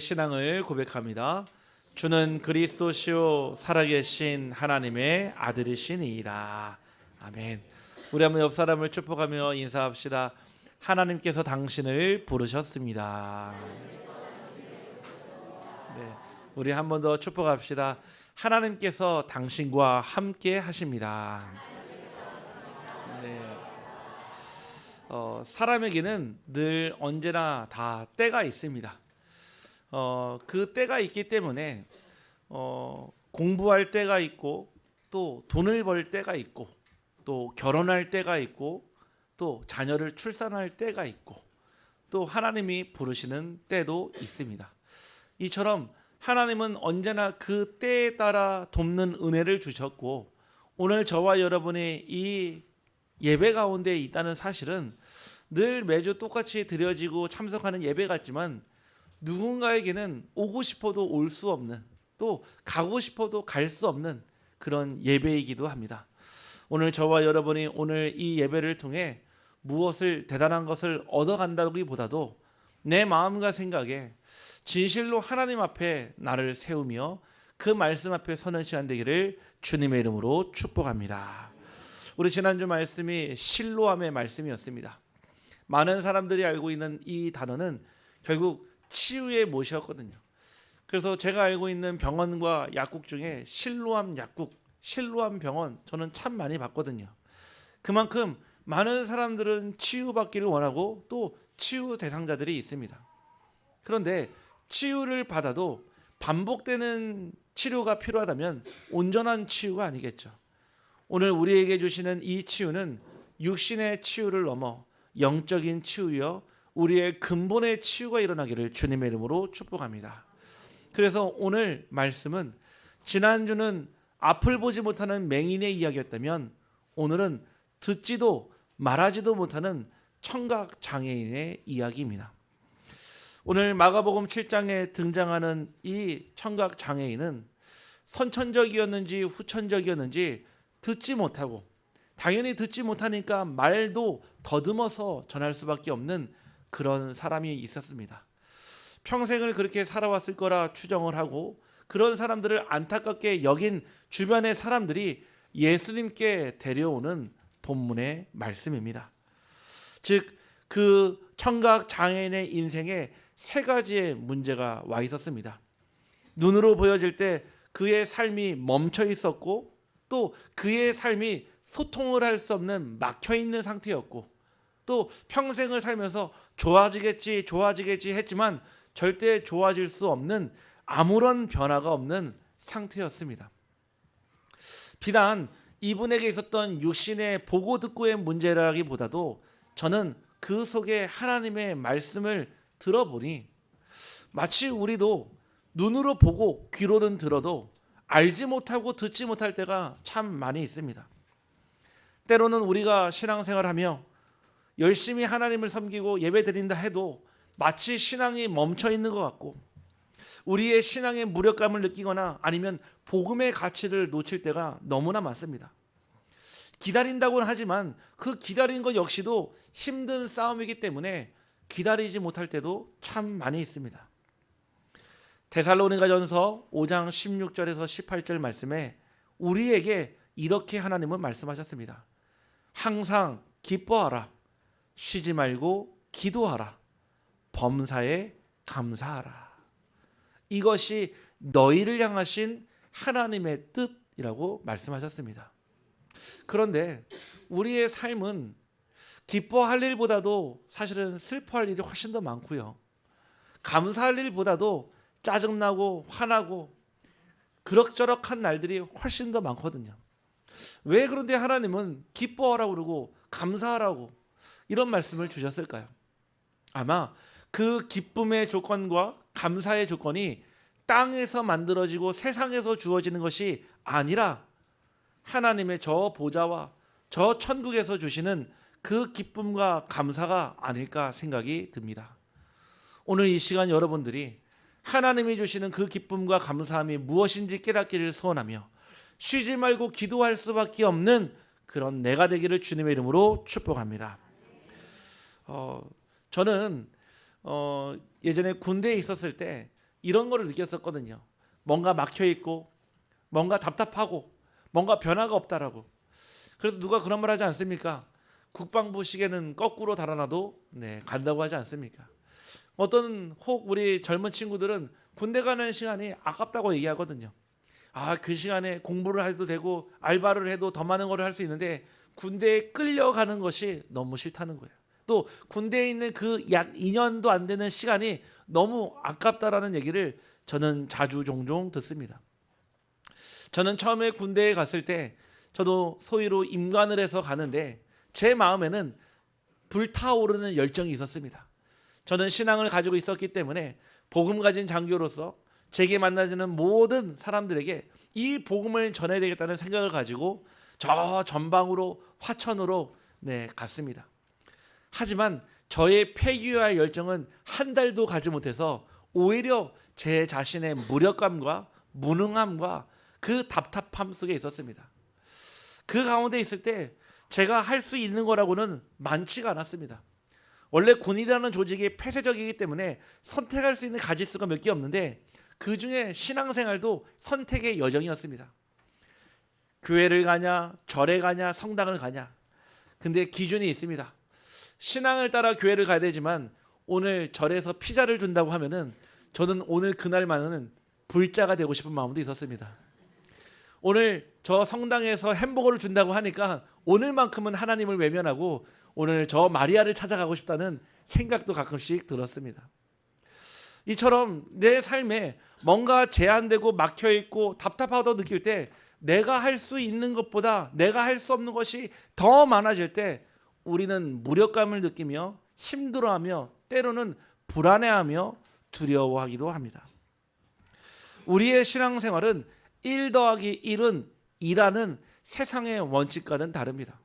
신앙을 고백합니다. 주는 그리스도시요 살아계신 하나님의 아들이시니이다. 아멘. 우리 한번 옆 사람을 축복하며 인사합시다. 하나님께서 당신을 부르셨습니다. 네, 우리 한 번 더 축복합시다. 하나님께서 당신과 함께 하십니다. 네. 사람에게는 늘 언제나 다 때가 있습니다. 그 때가 있기 때문에 공부할 때가 있고, 또 돈을 벌 때가 있고, 또 결혼할 때가 있고, 또 자녀를 출산할 때가 있고, 또 하나님이 부르시는 때도 있습니다. 이처럼 하나님은 언제나 그 때에 따라 돕는 은혜를 주셨고, 오늘 저와 여러분이 이 예배 가운데 있다는 사실은 늘 매주 똑같이 드려지고 참석하는 예배 같지만, 누군가에게는 오고 싶어도 올 수 없는, 또 가고 싶어도 갈 수 없는 그런 예배이기도 합니다. 오늘 저와 여러분이 오늘 이 예배를 통해 무엇을 대단한 것을 얻어간다기보다도 내 마음과 생각에 진실로 하나님 앞에 나를 세우며 그 말씀 앞에 서는 시간 되기를 주님의 이름으로 축복합니다. 우리 지난주 말씀이 실로암의 말씀이었습니다. 많은 사람들이 알고 있는 이 단어는 결국 치유의 못이었거든요. 그래서 제가 알고 있는 병원과 약국 중에 실로암 약국, 실로암 병원 저는 참 많이 봤거든요. 그만큼 많은 사람들은 치유받기를 원하고 또 치유 대상자들이 있습니다. 그런데 치유를 받아도 반복되는 치료가 필요하다면 온전한 치유가 아니겠죠. 오늘 우리에게 주시는 이 치유는 육신의 치유를 넘어 영적인 치유여 우리의 근본의 치유가 일어나기를 주님의 이름으로 축복합니다. 그래서 오늘 말씀은 지난주는 앞을 보지 못하는 맹인의 이야기였다면 오늘은 듣지도 말하지도 못하는 청각 장애인의 이야기입니다. 오늘 마가복음 7장에 등장하는 이 청각 장애인은 선천적이었는지 후천적이었는지 듣지 못하고, 당연히 듣지 못하니까 말도 더듬어서 전할 수밖에 없는 그런 사람이 있었습니다. 평생을 그렇게 살아왔을 거라 추정을 하고, 그런 사람들을 안타깝게 여긴 주변의 사람들이 예수님께 데려오는 본문의 말씀입니다. 즉, 그 청각 장애인의 인생에 세 가지의 문제가 와 있었습니다. 눈으로 보여질 때 그의 삶이 멈춰 있었고, 또 그의 삶이 소통을 할 수 없는 막혀 있는 상태였고, 또 평생을 살면서 좋아지겠지 했지만 절대 좋아질 수 없는 아무런 변화가 없는 상태였습니다. 비단 이분에게 있었던 육신의 보고 듣고의 문제라기보다도 저는 그 속에 하나님의 말씀을 들어보니 마치 우리도 눈으로 보고 귀로는 들어도 알지 못하고 듣지 못할 때가 참 많이 있습니다. 때로는 우리가 신앙생활하며 열심히 하나님을 섬기고 예배드린다 해도 마치 신앙이 멈춰 있는 것 같고, 우리의 신앙의 무력감을 느끼거나 아니면 복음의 가치를 놓칠 때가 너무나 많습니다. 기다린다고는 하지만 그 기다린 것 역시도 힘든 싸움이기 때문에 기다리지 못할 때도 참 많이 있습니다. 데살로니가전서 5장 16절에서 18절 말씀에 우리에게 이렇게 하나님은 말씀하셨습니다. 항상 기뻐하라, 쉬지 말고 기도하라, 범사에 감사하라. 이것이 너희를 향하신 하나님의 뜻이라고 말씀하셨습니다. 그런데 우리의 삶은 기뻐할 일보다도 사실은 슬퍼할 일이 훨씬 더 많고요. 감사할 일보다도 짜증나고 화나고 그럭저럭한 날들이 훨씬 더 많거든요. 왜 그런데 하나님은 기뻐하라고 그러고 감사하라고 이런 말씀을 주셨을까요? 아마 그 기쁨의 조건과 감사의 조건이 땅에서 만들어지고 세상에서 주어지는 것이 아니라 하나님의 저 보좌와 저 천국에서 주시는 그 기쁨과 감사가 아닐까 생각이 듭니다. 오늘 이 시간 여러분들이 하나님이 주시는 그 기쁨과 감사함이 무엇인지 깨닫기를 소원하며 쉬지 말고 기도할 수밖에 없는 그런 내가 되기를 주님의 이름으로 축복합니다. 저는 예전에 군대에 있었을 때 이런 거를 느꼈었거든요. 뭔가 막혀 있고 뭔가 답답하고 뭔가 변화가 없다라고. 그래서 누가 그런 말 하지 않습니까? 국방부 시계는 거꾸로 달아놔도 간다고 하지 않습니까? 어떤 혹 우리 젊은 친구들은 군대 가는 시간이 아깝다고 얘기하거든요. 그 시간에 공부를 해도 되고 알바를 해도 더 많은 걸 할 수 있는데 군대에 끌려가는 것이 너무 싫다는 거예요. 또 군대에 있는 그 약 2년도 안 되는 시간이 너무 아깝다라는 얘기를 저는 자주 종종 듣습니다. 저는 처음에 군대에 갔을 때 저도 소위로 임관을 해서 가는데 제 마음에는 불타오르는 열정이 있었습니다. 저는 신앙을 가지고 있었기 때문에 복음 가진 장교로서 제게 만나지는 모든 사람들에게 이 복음을 전해야 되겠다는 생각을 가지고 저 전방으로 화천으로 갔습니다. 하지만 저의 패기와 열정은 한 달도 가지 못해서 오히려 제 자신의 무력감과 무능함과 그 답답함 속에 있었습니다. 그 가운데 있을 때 제가 할 수 있는 거라고는 많지가 않았습니다. 원래 군이라는 조직이 폐쇄적이기 때문에 선택할 수 있는 가짓수가 몇 개 없는데 그 중에 신앙생활도 선택의 여정이었습니다. 교회를 가냐, 절에 가냐, 성당을 가냐. 근데 기준이 있습니다. 신앙을 따라 교회를 가야 되지만 오늘 절에서 피자를 준다고 하면은 저는 오늘 그날만은 불자가 되고 싶은 마음도 있었습니다. 오늘 저 성당에서 햄버거를 준다고 하니까 오늘만큼은 하나님을 외면하고 오늘 저 마리아를 찾아가고 싶다는 생각도 가끔씩 들었습니다. 이처럼 내 삶에 뭔가 제한되고 막혀있고 답답하다고 느낄 때 내가 할 수 있는 것보다 내가 할 수 없는 것이 더 많아질 때 우리는 무력감을 느끼며 힘들어하며 때로는 불안해하며 두려워하기도 합니다. 우리의 신앙생활은 1 더하기 1은 2라는 세상의 원칙과는 다릅니다.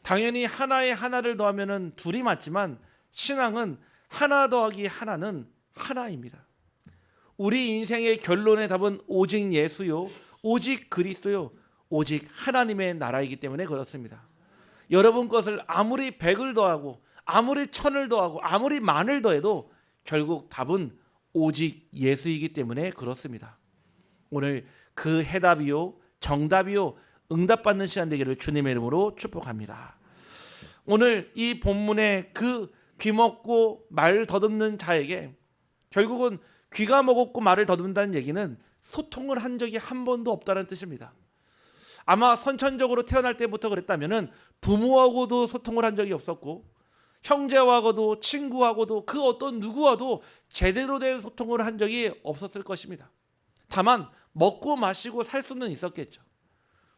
당연히 하나에 하나를 더하면 둘이 맞지만 신앙은 하나 더하기 하나는 하나입니다. 우리 인생의 결론의 답은 오직 예수요, 오직 그리스도요, 오직 하나님의 나라이기 때문에 그렇습니다. 여러분 것을 아무리 100을 더하고 아무리 1000을 더하고 아무리 만을 더해도 결국 답은 오직 예수이기 때문에 그렇습니다. 오늘 그 해답이요, 정답이요, 응답받는 시간 되기를 주님의 이름으로 축복합니다. 오늘 이 본문의 그 귀먹고 말 더듬는 자에게 결국은 귀가 먹었고 말을 더듬는다는 얘기는 소통을 한 적이 한 번도 없다는 뜻입니다. 아마 선천적으로 태어날 때부터 그랬다면은 부모하고도 소통을 한 적이 없었고 형제하고도 친구하고도 그 어떤 누구와도 제대로 된 소통을 한 적이 없었을 것입니다. 다만 먹고 마시고 살 수는 있었겠죠.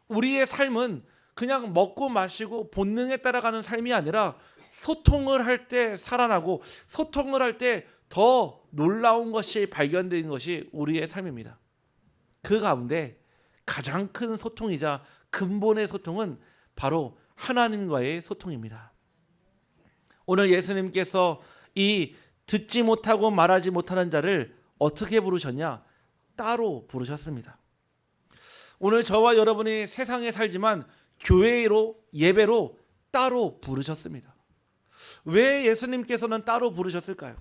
우리의 삶은 그냥 먹고 마시고 본능에 따라가는 삶이 아니라 소통을 할 때 살아나고 소통을 할 때 더 놀라운 것이 발견되는 것이 우리의 삶입니다. 그 가운데 가장 큰 소통이자 근본의 소통은 바로 하나님과의 소통입니다. 오늘 예수님께서 이 듣지 못하고 말하지 못하는 자를 어떻게 부르셨냐? 따로 부르셨습니다. 오늘 저와 여러분이 세상에 살지만 교회로 예배로 따로 부르셨습니다. 왜 예수님께서는 따로 부르셨을까요?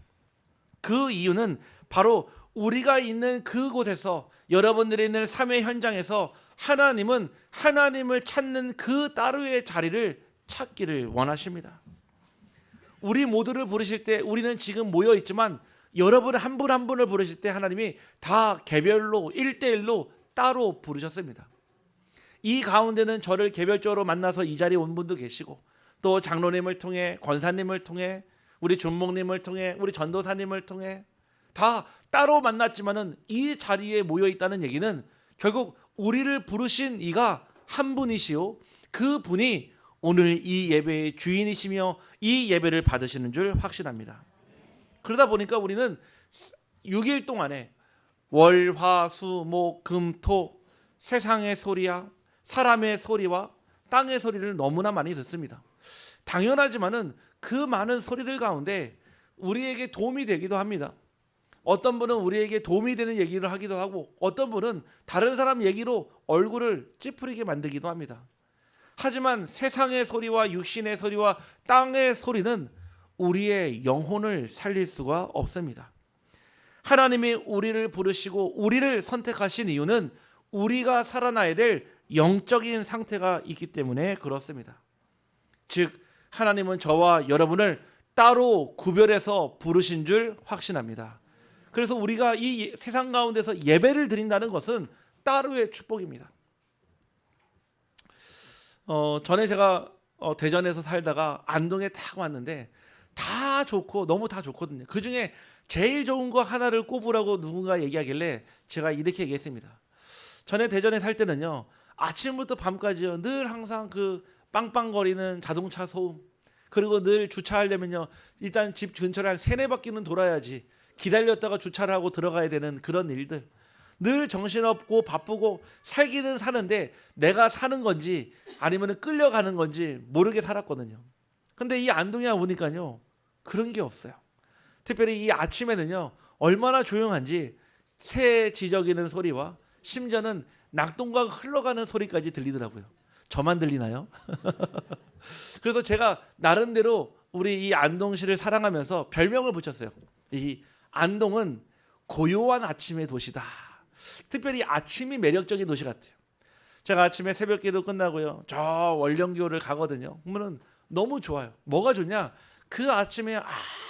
그 이유는 바로 우리가 있는 그곳에서 여러분들이 있는 삶의 현장에서 하나님은 하나님을 찾는 그 따로의 자리를 찾기를 원하십니다. 우리 모두를 부르실 때 우리는 지금 모여 있지만 여러분 한 분 한 분을 부르실 때 하나님이 다 개별로 1대1로 따로 부르셨습니다. 이 가운데는 저를 개별적으로 만나서 이 자리에 온 분도 계시고 또 장로님을 통해 권사님을 통해 우리 준목님을 통해 우리 전도사님을 통해 다 따로 만났지만은 이 자리에 모여 있다는 얘기는 결국 우리를 부르신 이가 한 분이시요 그 분이 오늘 이 예배의 주인이시며 이 예배를 받으시는 줄 확신합니다. 그러다 보니까 우리는 6일 동안에 월, 화, 수, 목, 금, 토 세상의 소리야 사람의 소리와 땅의 소리를 너무나 많이 듣습니다. 당연하지만은 그 많은 소리들 가운데 우리에게 도움이 되기도 합니다. 어떤 분은 우리에게 도움이 되는 얘기를 하기도 하고 어떤 분은 다른 사람 얘기로 얼굴을 찌푸리게 만들기도 합니다. 하지만 세상의 소리와 육신의 소리와 땅의 소리는 우리의 영혼을 살릴 수가 없습니다. 하나님이 우리를 부르시고 우리를 선택하신 이유는 우리가 살아나야 될 영적인 상태가 있기 때문에 그렇습니다. 즉 하나님은 저와 여러분을 따로 구별해서 부르신 줄 확신합니다. 그래서 우리가 이 세상 가운데서 예배를 드린다는 것은 따로의 축복입니다. 전에 제가 대전에서 살다가 안동에 딱 왔는데 다 좋고 너무 다 좋거든요. 그 중에 제일 좋은 거 하나를 꼽으라고 누군가 얘기하길래 제가 이렇게 얘기했습니다. 전에 대전에 살 때는요, 아침부터 밤까지요 늘 항상 그 빵빵거리는 자동차 소음, 그리고 늘 주차하려면요 일단 집 근처를 한 3-4바퀴는 돌아야지 기다렸다가 주차를 하고 들어가야 되는 그런 일들, 늘 정신없고 바쁘고 살기는 사는데 내가 사는 건지 아니면 끌려가는 건지 모르게 살았거든요. 근데 이 안동에 오니까요 그런 게 없어요. 특별히 이 아침에는요 얼마나 조용한지 새 지저귀는 소리와 심지어는 낙동강 흘러가는 소리까지 들리더라고요. 저만 들리나요? 그래서 제가 나름대로 우리 이 안동시를 사랑하면서 별명을 붙였어요. 이 안동은 고요한 아침의 도시다. 특별히 아침이 매력적인 도시 같아요. 제가 아침에 새벽기도 끝나고요 저 월령교를 가거든요. 그러면 너무 좋아요. 뭐가 좋냐? 그 아침에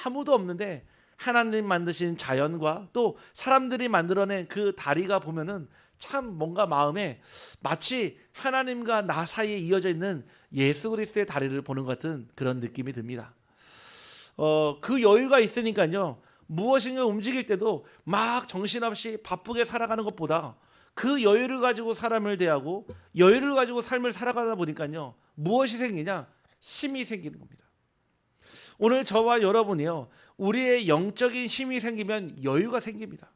아무도 없는데 하나님 만드신 자연과 또 사람들이 만들어낸 그 다리가 보면은 참 뭔가 마음에 마치 하나님과 나 사이에 이어져 있는 예수 그리스도의 다리를 보는 것 같은 그런 느낌이 듭니다. 그 여유가 있으니까요 무엇인가 움직일 때도 막 정신없이 바쁘게 살아가는 것보다 그 여유를 가지고 사람을 대하고 여유를 가지고 삶을 살아가다 보니까요 무엇이 생기냐? 힘이 생기는 겁니다. 오늘 저와 여러분이요 우리의 영적인 힘이 생기면 여유가 생깁니다.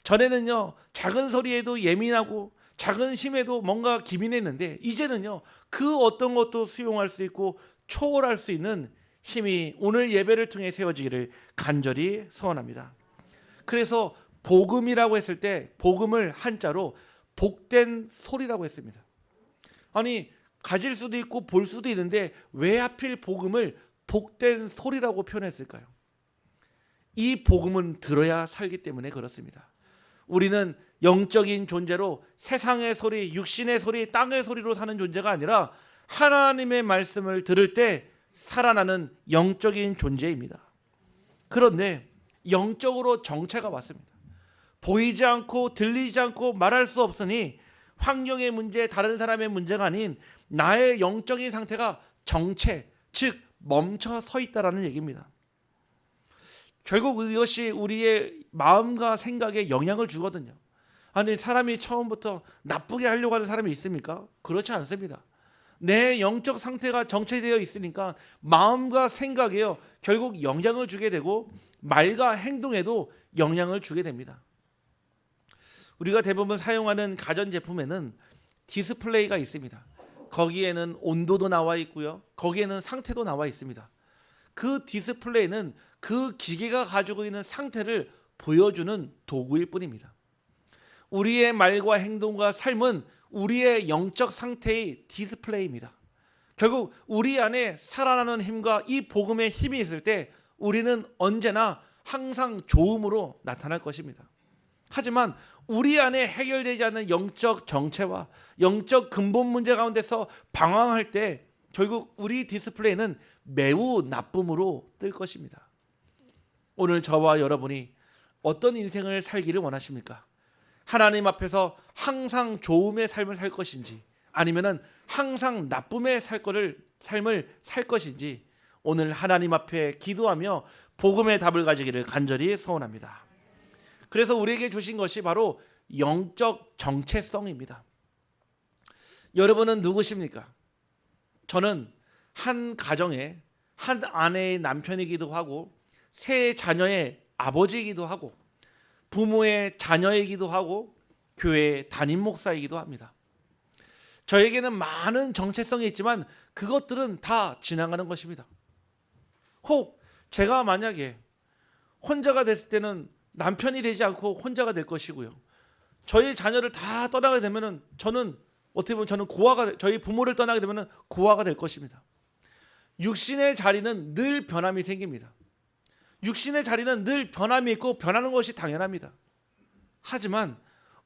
전에는요 작은 소리에도 예민하고 작은 힘에도 뭔가 기민했는데 이제는요 그 어떤 것도 수용할 수 있고 초월할 수 있는 힘이 오늘 예배를 통해 세워지기를 간절히 소원합니다. 그래서 복음이라고 했을 때 복음을 한자로 복된 소리라고 했습니다. 아니 가질 수도 있고 볼 수도 있는데 왜 하필 복음을 복된 소리라고 표현했을까요? 이 복음은 들어야 살기 때문에 그렇습니다. 우리는 영적인 존재로 세상의 소리, 육신의 소리, 땅의 소리로 사는 존재가 아니라 하나님의 말씀을 들을 때 살아나는 영적인 존재입니다. 그런데 영적으로 정체가 왔습니다. 보이지 않고 들리지 않고 말할 수 없으니 환경의 문제, 다른 사람의 문제가 아닌 나의 영적인 상태가 정체, 즉 멈춰 서 있다라는 얘기입니다. 결국 이것이 우리의 마음과 생각에 영향을 주거든요. 아니 사람이 처음부터 나쁘게 하려고 하는 사람이 있습니까? 그렇지 않습니다. 내 영적 상태가 정체되어 있으니까 마음과 생각에요 결국 영향을 주게 되고 말과 행동에도 영향을 주게 됩니다. 우리가 대부분 사용하는 가전제품에는 디스플레이가 있습니다. 거기에는 온도도 나와 있고요 거기에는 상태도 나와 있습니다. 그 디스플레이는 그 기계가 가지고 있는 상태를 보여주는 도구일 뿐입니다. 우리의 말과 행동과 삶은 우리의 영적 상태의 디스플레이입니다. 결국 우리 안에 살아나는 힘과 이 복음의 힘이 있을 때 우리는 언제나 항상 좋음으로 나타날 것입니다. 하지만 우리 안에 해결되지 않는 영적 정체와 영적 근본 문제 가운데서 방황할 때 결국 우리 디스플레이는 매우 나쁨으로 뜰 것입니다. 오늘 저와 여러분이 어떤 인생을 살기를 원하십니까? 하나님 앞에서 항상 좋음의 삶을 살 것인지 아니면은 항상 나쁨의 삶을 살 것인지 오늘 하나님 앞에 기도하며 복음의 답을 가지기를 간절히 소원합니다. 그래서 우리에게 주신 것이 바로 영적 정체성입니다. 여러분은 누구십니까? 저는 한 가정의 한 아내의 남편이기도 하고 세 자녀의 아버지이기도 하고 부모의 자녀이기도 하고 교회 담임 목사이기도 합니다. 저에게는 많은 정체성이 있지만 그것들은 다 지나가는 것입니다. 혹 제가 만약에 혼자가 됐을 때는 남편이 되지 않고 혼자가 될 것이고요. 저희 자녀를 다 떠나게 되면은 저는 어떻게 보면 저희 부모를 떠나게 되면은 고아가 될 것입니다. 육신의 자리는 늘 변함이 생깁니다. 육신의 자리는 늘 변함이 있고 변하는 것이 당연합니다. 하지만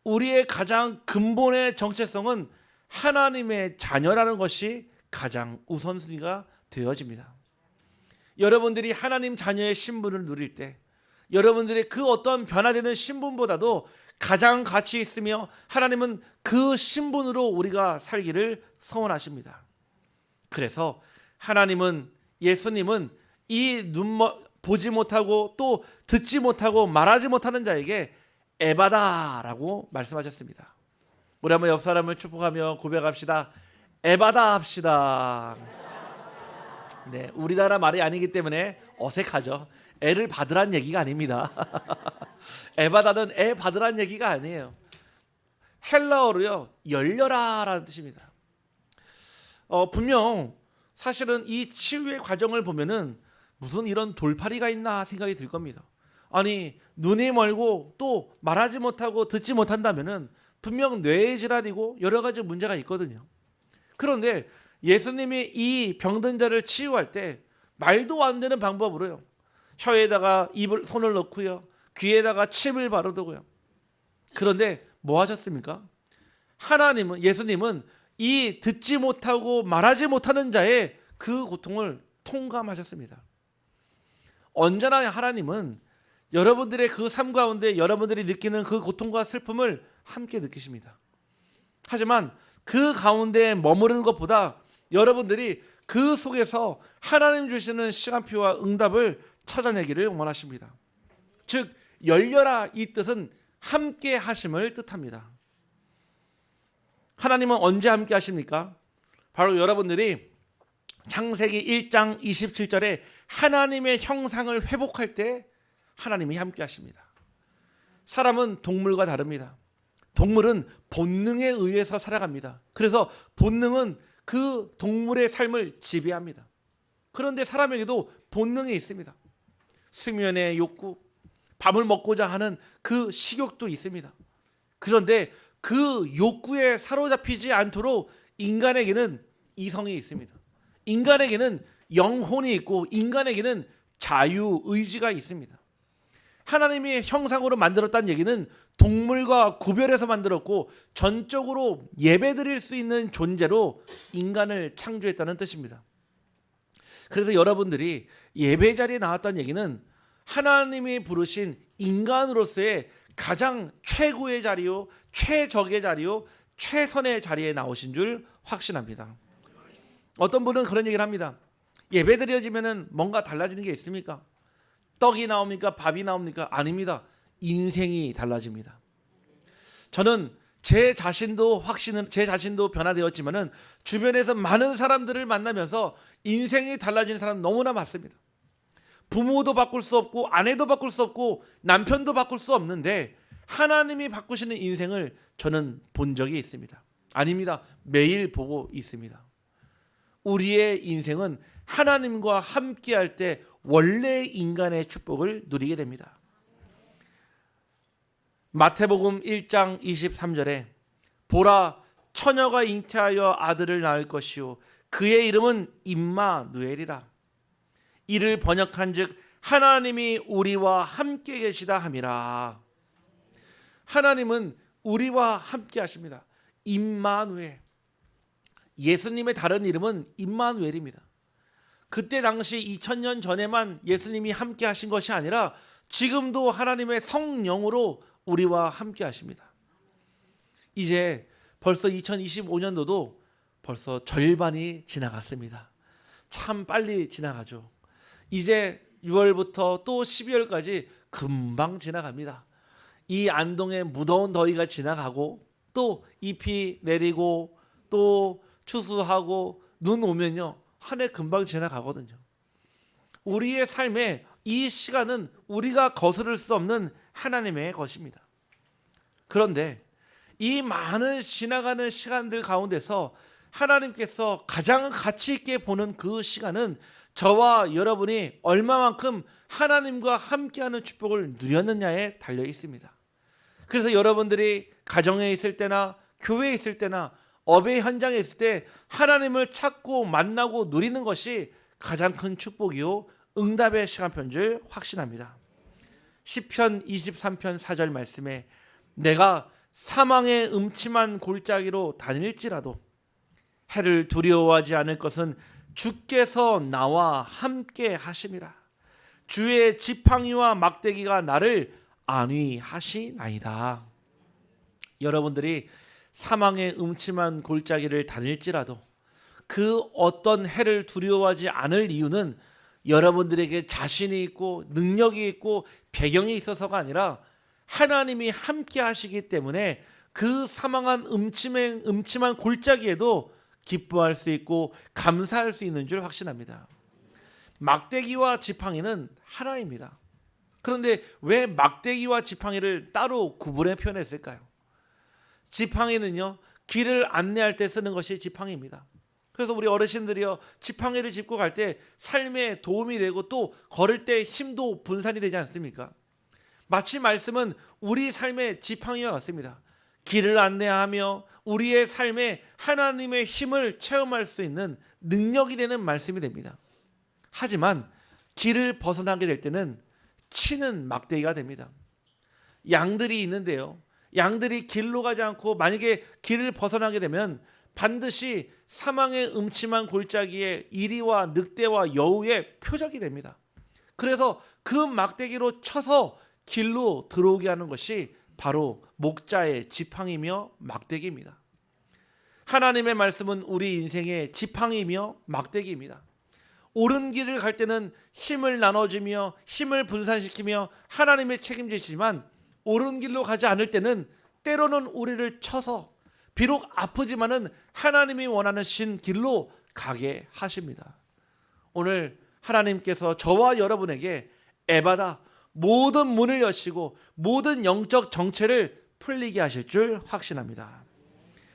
우리의 가장 근본의 정체성은 하나님의 자녀라는 것이 가장 우선순위가 되어집니다. 여러분들이 하나님 자녀의 신분을 누릴 때 여러분들의 그 어떤 변화되는 신분보다도 가장 가치 있으며 하나님은 그 신분으로 우리가 살기를 소원하십니다. 그래서 하나님은, 예수님은 이 보지 못하고 또 듣지 못하고 말하지 못하는 자에게 에바다라고 말씀하셨습니다. 우리 한번 옆 사람을 축복하며 고백합시다. 에바다 합시다. 네, 우리나라 말이 아니기 때문에 어색하죠. 애를 받으란 얘기가 아닙니다. 에바다는 애 받으란 얘기가 아니에요. 헬라어로요, 열려라라는 뜻입니다. 분명 사실은 이 치유의 과정을 보면은 무슨 이런 돌팔이가 있나 생각이 들 겁니다. 아니, 눈이 멀고 또 말하지 못하고 듣지 못한다면은 분명 뇌의 질환이고 여러 가지 문제가 있거든요. 그런데 예수님이 이 병든 자를 치유할 때 말도 안 되는 방법으로요, 혀에다가 손을 넣고요, 귀에다가 침을 바르더고요. 그런데 뭐 하셨습니까? 예수님은 이 듣지 못하고 말하지 못하는 자의 그 고통을 통감하셨습니다. 언제나 하나님은 여러분들의 그 삶 가운데 여러분들이 느끼는 그 고통과 슬픔을 함께 느끼십니다. 하지만 그 가운데 머무르는 것보다 여러분들이 그 속에서 하나님 주시는 시간표와 응답을 찾아내기를 원하십니다. 즉, 열려라 이 뜻은 함께 하심을 뜻합니다. 하나님은 언제 함께 하십니까? 바로 여러분들이 창세기 1장 27절에 하나님의 형상을 회복할 때 하나님이 함께 하십니다. 사람은 동물과 다릅니다. 동물은 본능에 의해서 살아갑니다. 그래서 본능은 그 동물의 삶을 지배합니다. 그런데 사람에게도 본능이 있습니다. 수면의 욕구, 밥을 먹고자 하는 그 식욕도 있습니다. 그런데 그 욕구에 사로잡히지 않도록 인간에게는 이성이 있습니다. 인간에게는 영혼이 있고 인간에게는 자유의지가 있습니다. 하나님이 형상으로 만들었다는 얘기는 동물과 구별해서 만들었고 전적으로 예배드릴 수 있는 존재로 인간을 창조했다는 뜻입니다. 그래서 여러분들이 예배 자리에 나왔다는 얘기는 하나님이 부르신 인간으로서의 가장 최고의 자리요, 최적의 자리요, 최선의 자리에 나오신 줄 확신합니다. 어떤 분은 그런 얘기를 합니다. 예배 드려지면은 뭔가 달라지는 게 있습니까? 떡이 나옵니까? 밥이 나옵니까? 아닙니다. 인생이 달라집니다. 저는 제 자신도 변화되었지만은 주변에서 많은 사람들을 만나면서 인생이 달라진 사람 너무나 많습니다. 부모도 바꿀 수 없고 아내도 바꿀 수 없고 남편도 바꿀 수 없는데 하나님이 바꾸시는 인생을 저는 본 적이 있습니다. 아닙니다. 매일 보고 있습니다. 우리의 인생은 하나님과 함께할 때 원래 인간의 축복을 누리게 됩니다. 마태복음 1장 23절에 보라, 처녀가 잉태하여 아들을 낳을 것이요 그의 이름은 임마누엘이라. 이를 번역한즉 하나님이 우리와 함께 계시다 함이라. 하나님은 우리와 함께 하십니다. 임마누엘. 예수님의 다른 이름은 임마누엘입니다. 그때 당시 2000년 전에만 예수님이 함께 하신 것이 아니라 지금도 하나님의 성령으로 우리와 함께 하십니다. 이제 벌써 2025년도도 벌써 절반이 지나갔습니다. 참 빨리 지나가죠. 이제 6월부터 또 12월까지 금방 지나갑니다. 이 안동의 무더운 더위가 지나가고 또 잎이 내리고 또 추수하고 눈 오면요, 한 해 금방 지나가거든요. 우리의 삶에 이 시간은 우리가 거스를 수 없는 하나님의 것입니다. 그런데 이 많은 지나가는 시간들 가운데서 하나님께서 가장 가치 있게 보는 그 시간은 저와 여러분이 얼마만큼 하나님과 함께하는 축복을 누렸느냐에 달려 있습니다. 그래서 여러분들이 가정에 있을 때나 교회에 있을 때나 업의 현장에 있을 때 하나님을 찾고 만나고 누리는 것이 가장 큰 축복이요 응답의 시간표인 줄 확신합니다. 시편 23편 4절 말씀에 내가 사망의 음침한 골짜기로 다닐지라도 해를 두려워하지 않을 것은 주께서 나와 함께 하심이라. 주의 지팡이와 막대기가 나를 안위하시나이다. 여러분들이 사망의 음침한 골짜기를 다닐지라도 그 어떤 해를 두려워하지 않을 이유는 여러분들에게 자신이 있고 능력이 있고 배경이 있어서가 아니라 하나님이 함께 하시기 때문에 그 사망한 음침한 골짜기에도 기뻐할 수 있고 감사할 수 있는 줄 확신합니다. 막대기와 지팡이는 하나입니다. 그런데 왜 막대기와 지팡이를 따로 구분해 표현했을까요? 지팡이는요, 길을 안내할 때 쓰는 것이 지팡이입니다. 그래서 우리 어르신들이요, 지팡이를 짚고 갈 때 삶에 도움이 되고 또 걸을 때 힘도 분산이 되지 않습니까? 마치 말씀은 우리 삶의 지팡이와 같습니다. 길을 안내하며 우리의 삶에 하나님의 힘을 체험할 수 있는 능력이 되는 말씀이 됩니다. 하지만 길을 벗어나게 될 때는 치는 막대기가 됩니다. 양들이 있는데요, 양들이 길로 가지 않고 만약에 길을 벗어나게 되면 반드시 사망의 음침한 골짜기에 이리와 늑대와 여우의 표적이 됩니다. 그래서 그 막대기로 쳐서 길로 들어오게 하는 것이 바로 목자의 지팡이며 막대기입니다. 하나님의 말씀은 우리 인생의 지팡이며 막대기입니다. 옳은 길을 갈 때는 힘을 나눠주며 힘을 분산시키며 하나님의 책임지시지만 옳은 길로 가지 않을 때는 때로는 우리를 쳐서 비록 아프지만은 하나님이 원하신 길로 가게 하십니다. 오늘 하나님께서 저와 여러분에게 에바다 모든 문을 여시고 모든 영적 정체를 풀리게 하실 줄 확신합니다.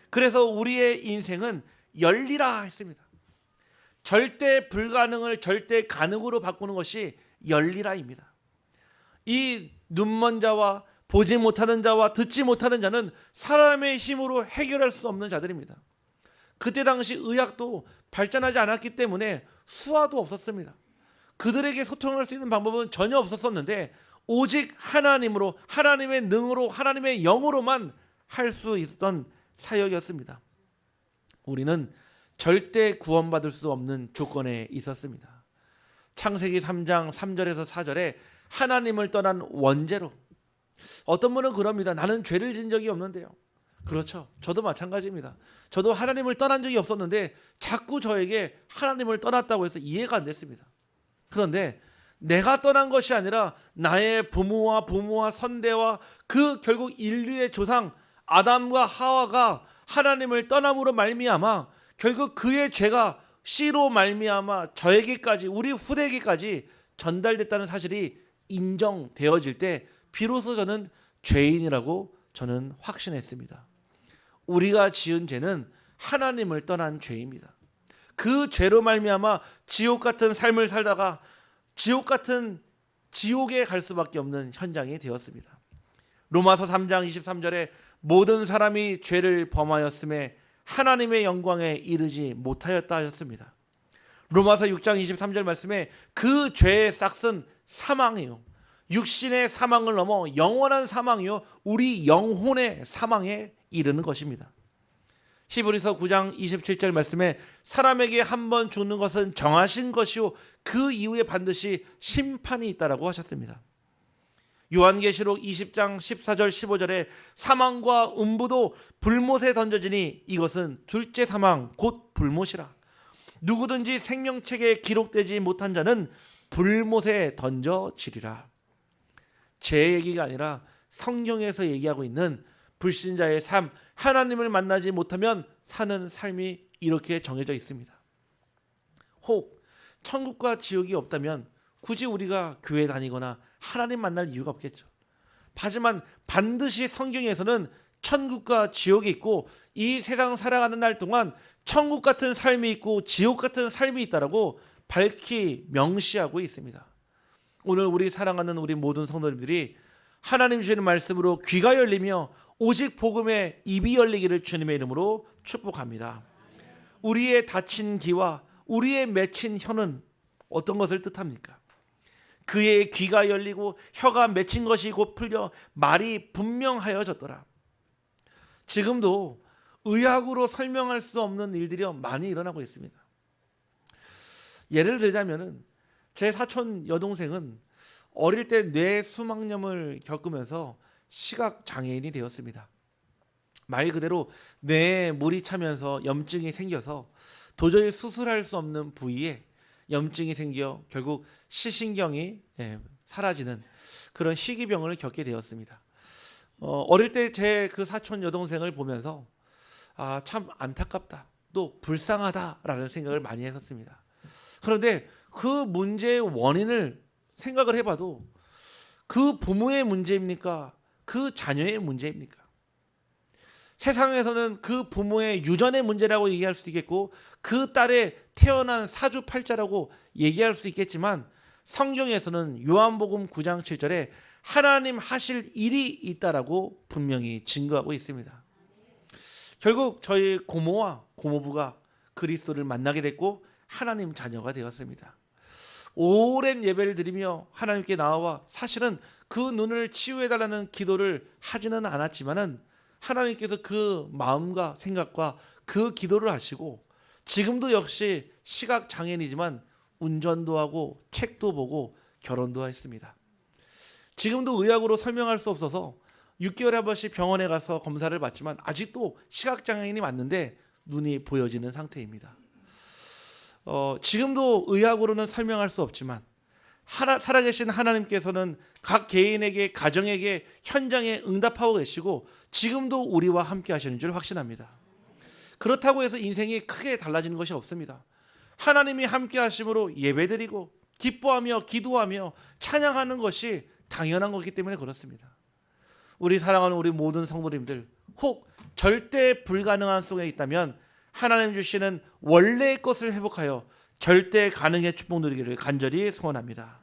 그래서 우리의 인생은 열리라 했습니다. 절대 불가능을 절대 가능으로 바꾸는 것이 열리라입니다. 이 눈먼 자와 보지 못하는 자와 듣지 못하는 자는 사람의 힘으로 해결할 수 없는 자들입니다. 그때 당시 의학도 발전하지 않았기 때문에 수화도 없었습니다. 그들에게 소통할 수 있는 방법은 전혀 없었었는데 오직 하나님으로, 하나님의 능으로, 하나님의 영으로만 할 수 있었던 사역이었습니다. 우리는 절대 구원받을 수 없는 조건에 있었습니다. 창세기 3장 3절에서 4절에 하나님을 떠난 원죄로, 어떤 분은 그럽니다. 나는 죄를 지은 적이 없는데요. 그렇죠. 저도 마찬가지입니다. 저도 하나님을 떠난 적이 없었는데 자꾸 저에게 하나님을 떠났다고 해서 이해가 안 됐습니다. 그런데 내가 떠난 것이 아니라 나의 부모와 선대와 그 결국 인류의 조상 아담과 하와가 하나님을 떠남으로 말미암아 결국 그의 죄가 씨로 말미암아 저에게까지, 우리 후대에게까지 전달됐다는 사실이 인정되어질 때 비로소 저는 죄인이라고 저는 확신했습니다. 우리가 지은 죄는 하나님을 떠난 죄입니다. 그 죄로 말미암아 지옥 같은 삶을 살다가 지옥 같은 지옥에 갈 수밖에 없는 현장이 되었습니다. 로마서 3장 23절에 모든 사람이 죄를 범하였음에 하나님의 영광에 이르지 못하였다 하셨습니다. 로마서 6장 23절 말씀에 그 죄의 싹은 사망이요, 육신의 사망을 넘어 영원한 사망이요, 우리 영혼의 사망에 이르는 것입니다. 히브리서 9장 27절 말씀에 사람에게 한 번 죽는 것은 정하신 것이요 그 이후에 반드시 심판이 있다라고 하셨습니다. 요한계시록 20장 14절 15절에 사망과 음부도 불못에 던져지니 이것은 둘째 사망 곧 불못이라. 누구든지 생명책에 기록되지 못한 자는 불못에 던져지리라. 제 얘기가 아니라 성경에서 얘기하고 있는 불신자의 삶, 하나님을 만나지 못하면 사는 삶이 이렇게 정해져 있습니다. 혹 천국과 지옥이 없다면 굳이 우리가 교회 다니거나 하나님 만날 이유가 없겠죠. 하지만 반드시 성경에서는 천국과 지옥이 있고 이 세상 살아가는 날 동안 천국 같은 삶이 있고 지옥 같은 삶이 있다라고 밝히 명시하고 있습니다. 오늘 우리 사랑하는 우리 모든 성도님들이 하나님 주시는 말씀으로 귀가 열리며 오직 복음의 입이 열리기를 주님의 이름으로 축복합니다. 우리의 닫힌 귀와 우리의 맺힌 혀는 어떤 것을 뜻합니까? 그의 귀가 열리고 혀가 맺힌 것이 곧 풀려 말이 분명하여졌더라. 지금도 의학으로 설명할 수 없는 일들이 많이 일어나고 있습니다. 예를 들자면은 제 사촌 여동생은 어릴 때 뇌 수막염을 겪으면서 시각 장애인이 되었습니다. 말 그대로 뇌에 물이 차면서 염증이 생겨서 도저히 수술할 수 없는 부위에 염증이 생겨 결국 시신경이 사라지는 그런 희귀병을 겪게 되었습니다. 어릴 때 제 그 사촌 여동생을 보면서 참 안타깝다, 또 불쌍하다라는 생각을 많이 했었습니다. 그런데 그 문제의 원인을 생각을 해봐도 그 부모의 문제입니까? 그 자녀의 문제입니까? 세상에서는 그 부모의 유전의 문제라고 얘기할 수도 있겠고 그 딸의 태어난 사주팔자라고 얘기할 수 있겠지만 성경에서는 요한복음 9장 7절에 하나님 하실 일이 있다라고 분명히 증거하고 있습니다. 결국 저희 고모와 고모부가 그리스도를 만나게 됐고 하나님 자녀가 되었습니다. 오랜 예배를 드리며 하나님께 나와 사실은 그 눈을 치유해달라는 기도를 하지는 않았지만은 하나님께서 그 마음과 생각과 그 기도를 하시고 지금도 역시 시각 장애인이지만 운전도 하고 책도 보고 결혼도 했습니다. 지금도 의학으로 설명할 수 없어서 6개월에 한 번씩 병원에 가서 검사를 받지만 아직도 시각 장애인이 맞는데 눈이 보여지는 상태입니다. 지금도 의학으로는 설명할 수 없지만 살아계신 하나님께서는 각 개인에게, 가정에게, 현장에 응답하고 계시고 지금도 우리와 함께 하시는 줄 확신합니다. 그렇다고 해서 인생이 크게 달라지는 것이 없습니다. 하나님이 함께 하심으로 예배드리고 기뻐하며 기도하며 찬양하는 것이 당연한 것이기 때문에 그렇습니다. 우리 사랑하는 우리 모든 성도님들, 혹 절대 불가능한 속에 있다면 하나님 주시는 원래의 것을 회복하여 절대 가능의 축복 누리기를 간절히 소원합니다.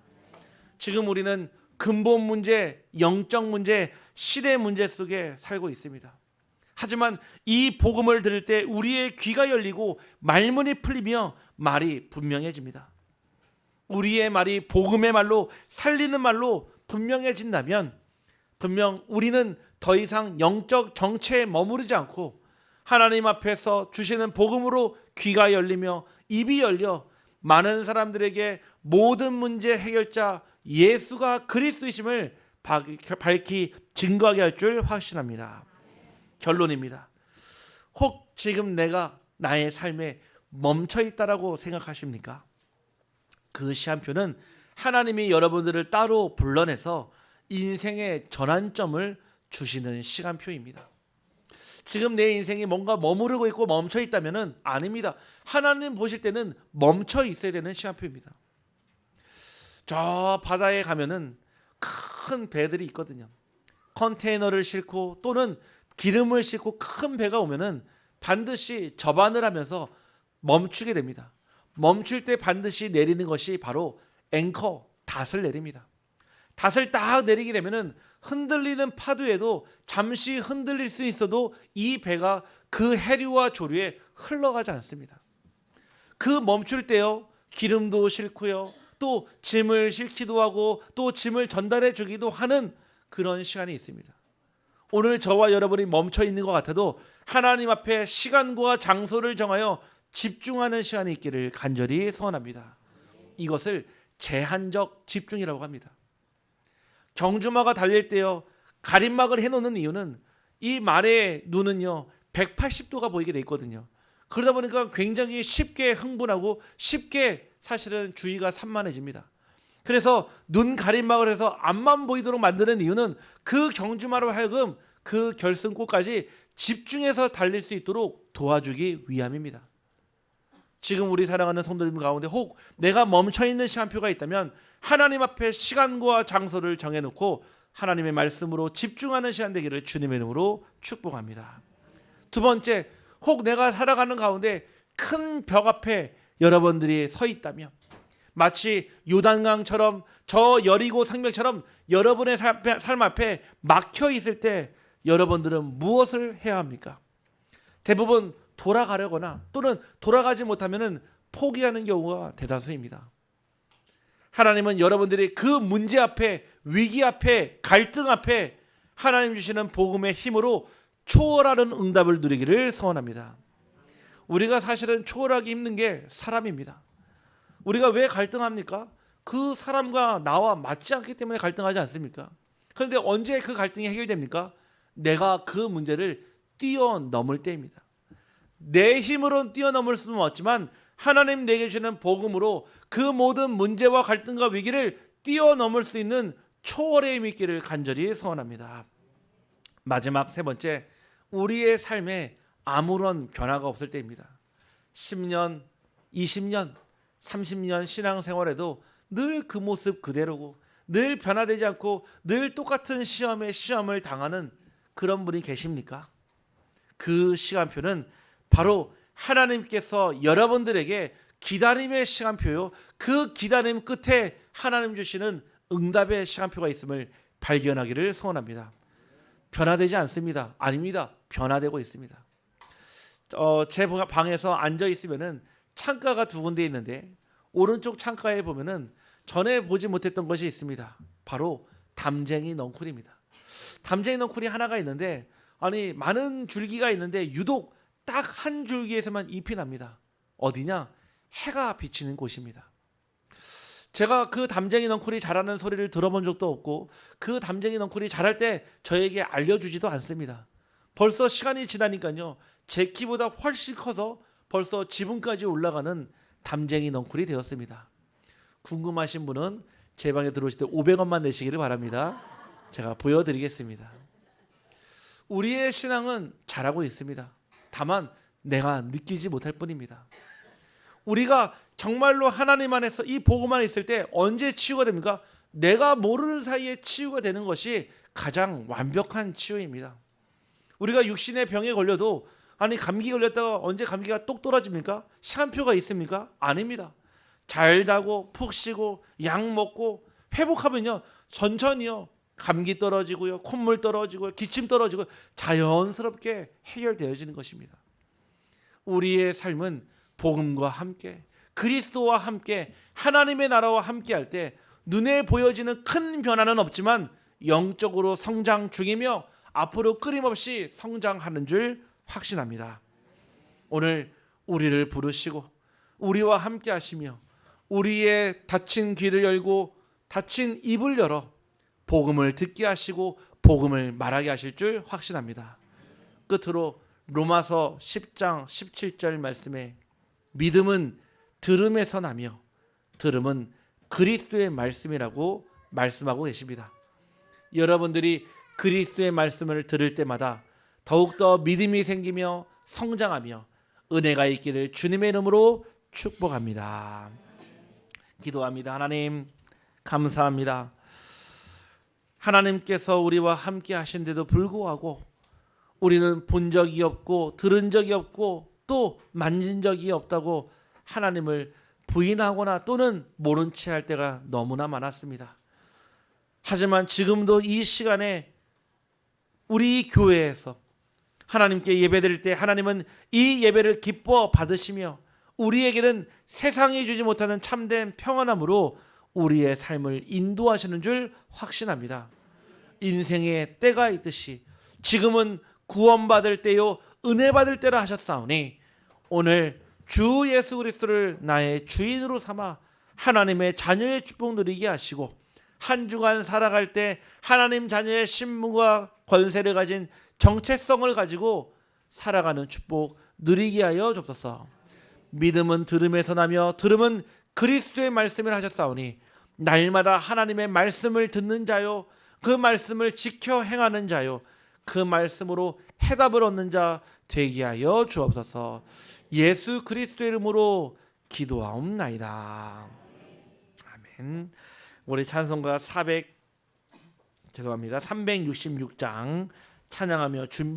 지금 우리는 근본 문제, 영적 문제, 시대 문제 속에 살고 있습니다. 하지만 이 복음을 들을 때 우리의 귀가 열리고 말문이 풀리며 말이 분명해집니다. 우리의 말이 복음의 말로, 살리는 말로 분명해진다면 분명 우리는 더 이상 영적 정체에 머무르지 않고 하나님 앞에서 주시는 복음으로 귀가 열리며 입이 열려 많은 사람들에게 모든 문제 해결자 예수가 그리스도이심을 밝히 증거하게 할 줄 확신합니다. 결론입니다. 혹 지금 내가 나의 삶에 멈춰 있다라고 생각하십니까? 그 시한표는 하나님이 여러분들을 따로 불러내서 인생의 전환점을 주시는 시간표입니다. 지금 내 인생이 뭔가 머무르고 있고 멈춰 있다면은 아닙니다. 하나님 보실 때는 멈춰 있어야 되는 시간표입니다. 저 바다에 가면은 큰 배들이 있거든요. 컨테이너를 싣고 또는 기름을 싣고 큰 배가 오면은 반드시 접안을 하면서 멈추게 됩니다. 멈출 때 반드시 내리는 것이 바로 앵커, 닷을 내립니다. 닷을 딱 내리게 되면은 흔들리는 파도에도 잠시 흔들릴 수 있어도 이 배가 그 해류와 조류에 흘러가지 않습니다. 그 멈출 때요, 기름도 싣고요, 또 짐을 싣기도 하고 또 짐을 전달해 주기도 하는 그런 시간이 있습니다. 오늘 저와 여러분이 멈춰 있는 것 같아도 하나님 앞에 시간과 장소를 정하여 집중하는 시간이 있기를 간절히 소원합니다. 이것을 제한적 집중이라고 합니다. 경주마가 달릴 때요, 가림막을 해놓는 이유는 이 말의 눈은요 180도가 보이게 돼 있거든요. 그러다 보니까 굉장히 쉽게 흥분하고 쉽게 사실은 주의가 산만해집니다. 그래서 눈 가림막을 해서 앞만 보이도록 만드는 이유는 그 경주마로 하여금 그 결승골까지 집중해서 달릴 수 있도록 도와주기 위함입니다. 지금 우리 사랑하는 성도님 가운데 혹 내가 멈춰있는 시간표가 있다면 하나님 앞에 시간과 장소를 정해놓고 하나님의 말씀으로 집중하는 시간 되기를 주님의 이름으로 축복합니다. 두 번째, 혹 내가 살아가는 가운데 큰 벽 앞에 여러분들이 서 있다면 마치 요단강처럼 저 여리고 성벽처럼 여러분의 삶 앞에 막혀 있을 때 여러분들은 무엇을 해야 합니까? 대부분 돌아가려거나 또는 돌아가지 못하면 포기하는 경우가 대다수입니다. 하나님은 여러분들이 그 문제 앞에, 위기 앞에, 갈등 앞에 하나님 주시는 복음의 힘으로 초월하는 응답을 누리기를 소원합니다. 우리가 사실은 초월하기 힘든 게 사람입니다. 우리가 왜 갈등합니까? 그 사람과 나와 맞지 않기 때문에 갈등하지 않습니까? 그런데 언제 그 갈등이 해결됩니까? 내가 그 문제를 뛰어넘을 때입니다. 내 힘으로는 뛰어넘을 수는 없지만 하나님 내게 주시는 복음으로 그 모든 문제와 갈등과 위기를 뛰어넘을 수 있는 초월의 힘이 있기를 간절히 소원합니다. 마지막 세 번째, 우리의 삶에 아무런 변화가 없을 때입니다. 10년, 20년, 30년 신앙생활에도 늘 그 모습 그대로고 늘 변화되지 않고 늘 똑같은 시험을 당하는 그런 분이 계십니까? 그 시간표는 바로 하나님께서 여러분들에게 기다림의 시간표요, 그 기다림 끝에 하나님 주시는 응답의 시간표가 있음을 발견하기를 소원합니다. 변화되지 않습니다. 아닙니다. 변화되고 있습니다. 제 방에서 앉아 있으면은 창가가 두 군데 있는데 오른쪽 창가에 보면은 전에 보지 못했던 것이 있습니다. 바로 담쟁이 넝쿨입니다. 담쟁이 넝쿨이 하나가 있는데 많은 줄기가 있는데 유독 딱 한 줄기에서만 잎이 납니다. 어디냐? 해가 비치는 곳입니다. 제가 그 담쟁이 넝쿨이 자라는 소리를 들어본 적도 없고 그 담쟁이 넝쿨이 자랄 때 저에게 알려주지도 않습니다. 벌써 시간이 지나니까요, 제 키보다 훨씬 커서 벌써 지붕까지 올라가는 담쟁이 넝쿨이 되었습니다. 궁금하신 분은 제 방에 들어오실 때 500원만 내시기를 바랍니다. 제가 보여드리겠습니다. 우리의 신앙은 잘하고 있습니다. 다만 내가 느끼지 못할 뿐입니다. 우리가 정말로 하나님 안에서 이 복음 안에 있을 때 언제 치유가 됩니까? 내가 모르는 사이에 치유가 되는 것이 가장 완벽한 치유입니다. 우리가 육신의 병에 걸려도 감기 걸렸다가 언제 감기가 똑 떨어집니까? 시간표가 있습니까? 아닙니다. 잘 자고 푹 쉬고 약 먹고 회복하면요, 천천히요, 감기 떨어지고요, 콧물 떨어지고요, 기침 떨어지고 자연스럽게 해결되어지는 것입니다. 우리의 삶은 복음과 함께 그리스도와 함께 하나님의 나라와 함께 할 때 눈에 보여지는 큰 변화는 없지만 영적으로 성장 중이며 앞으로 끊임없이 성장하는 줄 확신합니다. 오늘 우리를 부르시고 우리와 함께 하시며 우리의 닫힌 귀를 열고 닫힌 입을 열어 복음을 듣게 하시고 복음을 말하게 하실 줄 확신합니다. 끝으로 로마서 10장 17절 말씀에 믿음은 들음에서 나며 들음은 그리스도의 말씀이라고 말씀하고 계십니다. 여러분들이 그리스도의 말씀을 들을 때마다 더욱더 믿음이 생기며 성장하며 은혜가 있기를 주님의 이름으로 축복합니다. 기도합니다. 하나님 감사합니다. 하나님께서 우리와 함께 하신데도 불구하고 우리는 본 적이 없고 들은 적이 없고 또 만진 적이 없다고 하나님을 부인하거나 또는 모른 채 할 때가 너무나 많았습니다. 하지만 지금도 이 시간에 우리 교회에서 하나님께 예배드릴 때 하나님은 이 예배를 기뻐 받으시며 우리에게는 세상이 주지 못하는 참된 평안함으로 우리의 삶을 인도하시는 줄 확신합니다. 인생의 때가 있듯이 지금은 구원받을 때요 은혜 받을 때라 하셨사오니 오늘 주 예수 그리스도를 나의 주인으로 삼아 하나님의 자녀의 축복 누리게 하시고 한 주간 살아갈 때 하나님 자녀의 신분과 권세를 가진 정체성을 가지고 살아가는 축복 누리게 하여 주옵소서. 믿음은 들음에서 나며 들음은 그리스도의 말씀을 하셨사오니 날마다 하나님의 말씀을 듣는 자요 그 말씀을 지켜 행하는 자요 그 말씀으로 해답을 얻는 자 되게 하여 주옵소서. 예수 그리스도의 이름으로 기도하옵나이다. 아멘. 우리 찬송가 366장 찬양하며 준비